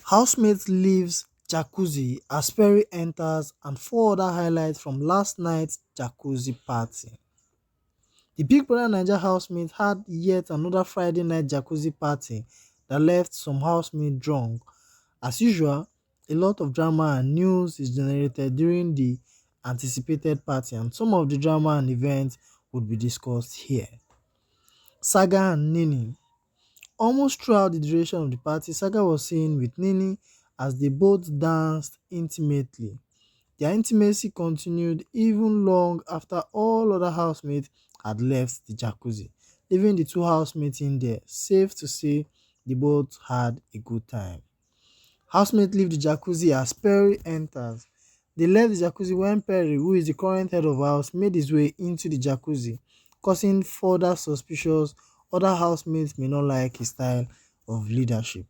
Housemates leaves Jacuzzi as Pere enters and four other highlights from last night's Jacuzzi party. The Big Brother Naija housemates had yet another Friday night Jacuzzi party that left some housemates drunk. As usual, a lot of drama and news is generated during the anticipated party, and some of the drama and events would be discussed here. Saga and Nini. Almost throughout the duration of the party, Saga was seen with Nini as they both danced intimately. Their intimacy continued even long after all other housemates had left the Jacuzzi, leaving the two housemates in there. Safe to say, they both had a good time. Housemates leave the Jacuzzi as Pere enters. They left the Jacuzzi when Pere, who is the current head of house, made his way into the Jacuzzi, causing further suspicions other housemates may not like his style of leadership.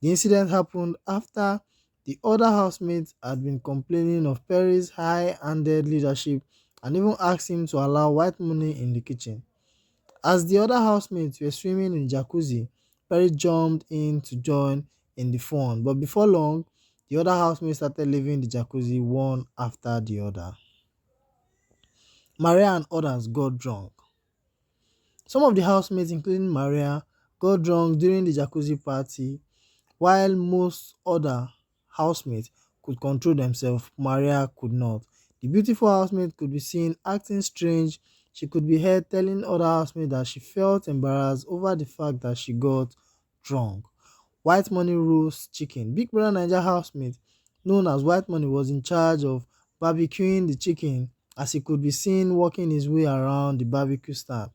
The incident happened after the other housemates had been complaining of Pere's high-handed leadership and even asked him to allow white money in the kitchen. As the other housemates were swimming in the Jacuzzi, Pere jumped in to join in the fun, but before long, the other housemates started leaving the Jacuzzi one after the other. Maria and others got drunk. Some of the housemates, including Maria, got drunk during the Jacuzzi party, while most other housemates could control themselves. Maria could not. The beautiful housemate could be seen acting strange. She could be heard telling other housemates that she felt embarrassed over the fact that she got drunk. White Money roast chicken. Big Brother Naija housemate known as White Money was in charge of barbecuing the chicken, as he could be seen walking his way around the barbecue stand.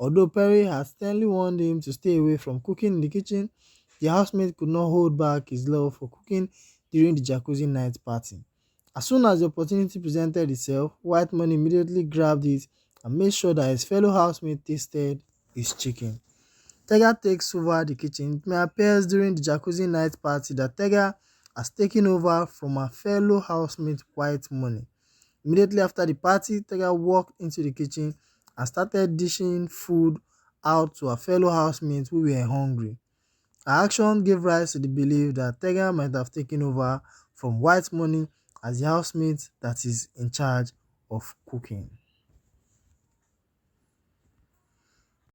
Although Perry had sternly warned him to stay away from cooking in the kitchen, the housemate could not hold back his love for cooking during the Jacuzzi night party. As soon as the opportunity presented itself, White Money immediately grabbed it and made sure that his fellow housemate tasted his chicken. Tega takes over the kitchen. It may appear during the Jacuzzi night party that Tega has taken over from her fellow housemate White Money. Immediately after the party, Tega walked into the kitchen and started dishing food out to her fellow housemates who were hungry. Her action gave rise to the belief that Tega might have taken over from White Money as the housemate that is in charge of cooking.